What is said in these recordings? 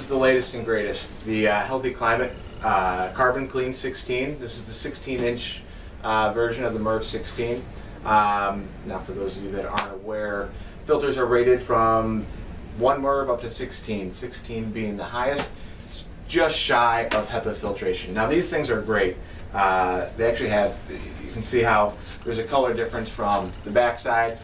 is the latest and greatest. The Healthy Climate Carbon Clean 16. This is the 16-inch version of the MERV 16. Now for those of you that aren't aware, filters are rated from 1 MERV up to 16, 16 being the highest. It's just shy of HEPA filtration. Now these things are great. They actually have, you can see how there's a color difference from the back side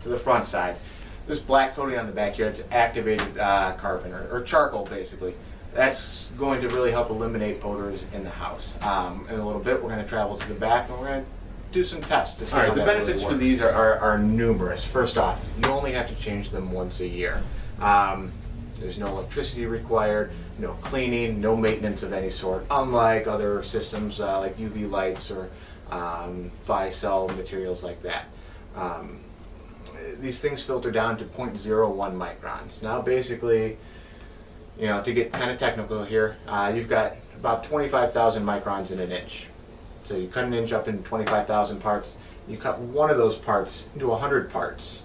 to the front side. This black coating on the back here, it's activated carbon or charcoal basically. That's going to really help eliminate odors in the house. In a little bit we're going to travel to the back and we're going to do some tests to see how the benefits for these are numerous. First off, you only have to change them once a year. There's no electricity required, no cleaning, no maintenance of any sort, unlike other systems like UV lights or cell materials like that. These things filter down to 0.01 microns. Now basically, you know, to get kind of technical here, you've got about 25,000 microns in an inch. So you cut an inch up into 25,000 parts, you cut one of those parts into 100 parts.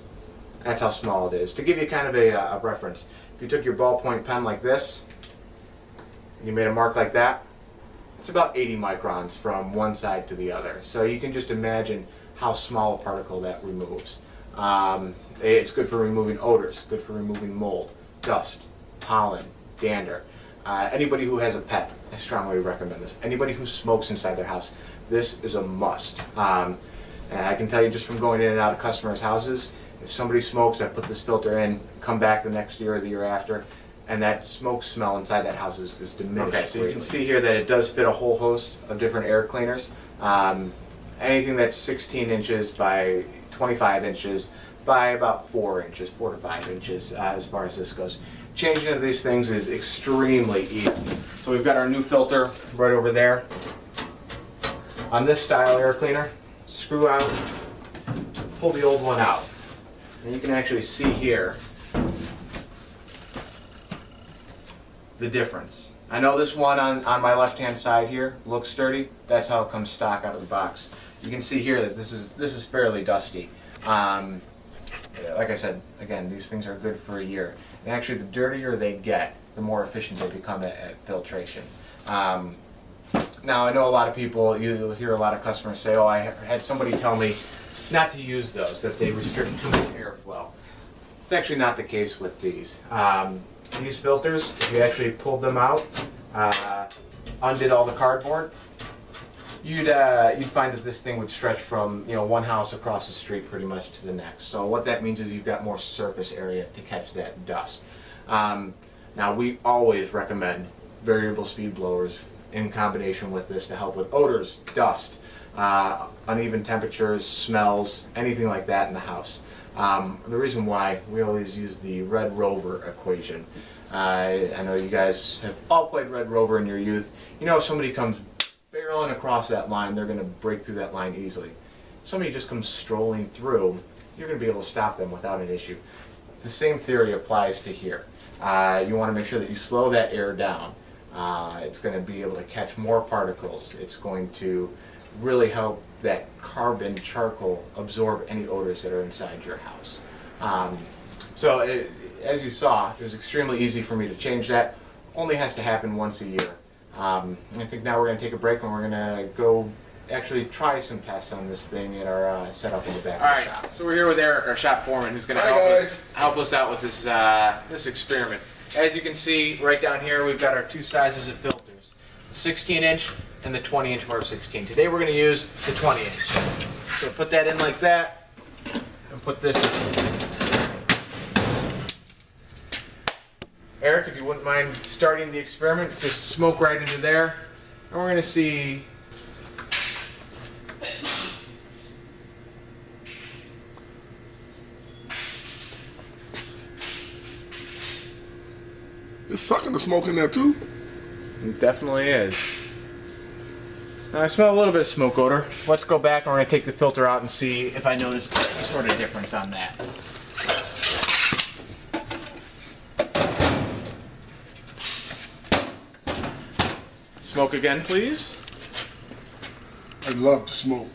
That's how small it is. To give you kind of a reference, if you took your ballpoint pen like this, and you made a mark like that, it's about 80 microns from one side to the other. So you can just imagine how small a particle that removes. It's good for removing odors, good for removing mold, dust, pollen, dander. Anybody who has a pet, I strongly recommend this. Anybody who smokes inside their house, this is a must. And I can tell you just from going in and out of customers' houses, if somebody smokes, I put this filter in, come back the next year or the year after, and that smoke smell inside that house is diminished. Okay, so you can see here that it does fit a whole host of different air cleaners. Anything that's 16 inches by 25 inches by about 4 inches, 4 to 5 inches as far as this goes. Changing of these things is extremely easy. So we've got our new filter right over there. On this style air cleaner, screw out, pull the old one out. And you can actually see here the difference. I know this one on my left hand side here looks sturdy. That's how it comes stock out of the box. You can see here that this is fairly dusty. Like I said, again, these things are good for a year. And actually, the dirtier they get, the more efficient they become at filtration. Now, I know a lot of people, you'll hear a lot of customers say, oh, I had somebody tell me not to use those, that they restrict too much airflow. It's actually not the case with these. These filters, if you actually pulled them out, undid all the cardboard, you'd find that this thing would stretch from one house across the street pretty much to the next. So what that means is you've got more surface area to catch that dust. Now we always recommend variable speed blowers in combination with this to help with odors, dust, uneven temperatures, smells, anything like that in the house. The reason why we always use the Red Rover equation. I know you guys have all played Red Rover in your youth. You know, if somebody comes barreling across that line, they're going to break through that line easily. If somebody just comes strolling through, you're going to be able to stop them without an issue. The same theory applies to here. You want to make sure that you slow that air down. It's going to be able to catch more particles. It's going to really help that carbon charcoal absorb any odors that are inside your house. As you saw, it was extremely easy for me to change that. Only has to happen once a year. And I think now we're going to take a break and we're going to go actually try some tests on this thing in our setup in the back of the shop. So we're here with Eric, our shop foreman, who's going to help us out with this this experiment. As you can see right down here, we've got our two sizes of filters, the 16-inch and the 20-inch MERV 16. Today we're going to use the 20-inch. So put that in like that and put this in. Eric, if you wouldn't mind starting the experiment, just smoke right into there, and we're going to see. It's sucking the smoke in there too? It definitely is. Now I smell a little bit of smoke odor. Let's go back and we're going to take the filter out and see if I notice any sort of difference on that. Smoke again, please. I love to smoke.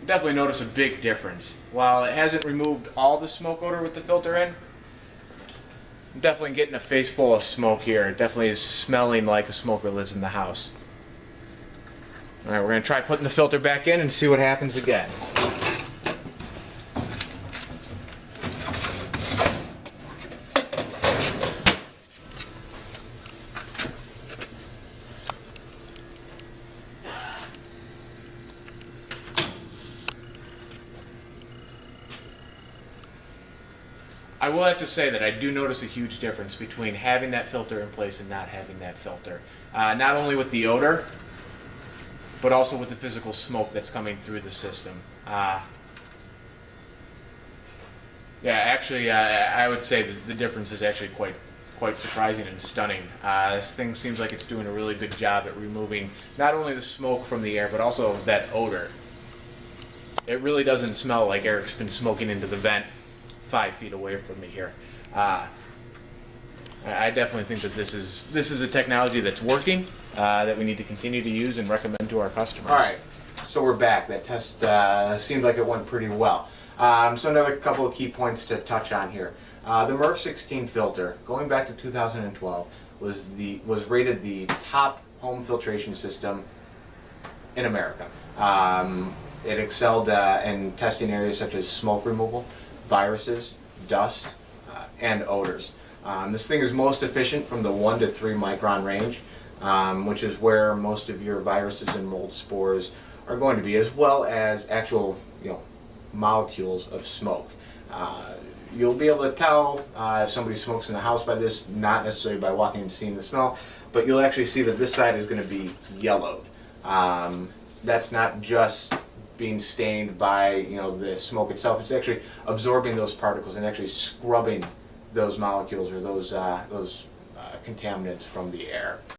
definitely notice a big difference. While it hasn't removed all the smoke odor with the filter in, I'm definitely getting a face full of smoke here. It definitely is smelling like a smoker lives in the house. Alright, we're going to try putting the filter back in and see what happens again. I will have to say that I do notice a huge difference between having that filter in place and not having that filter. Not only with the odor, but also with the physical smoke that's coming through the system. Yeah, actually, I would say that the difference is actually quite surprising and stunning. This thing seems like it's doing a really good job at removing not only the smoke from the air, but also that odor. It really doesn't smell like Eric's been smoking into the vent 5 feet away from me here. I definitely think that this is a technology that's working, that we need to continue to use and recommend to our customers. All right, so we're back. That test seemed like it went pretty well. So another couple of key points to touch on here. The MERV 16 filter, going back to 2012, was rated the top home filtration system in America. It excelled in testing areas such as smoke removal, viruses, dust, and odors. This thing is most efficient from the 1 to 3 micron range, which is where most of your viruses and mold spores are going to be, as well as actual, molecules of smoke. You'll be able to tell if somebody smokes in the house by this, not necessarily by walking and seeing the smell, but you'll actually see that this side is going to be yellowed. That's not just being stained by the smoke itself. It's actually absorbing those particles and actually scrubbing those molecules or those contaminants from the air.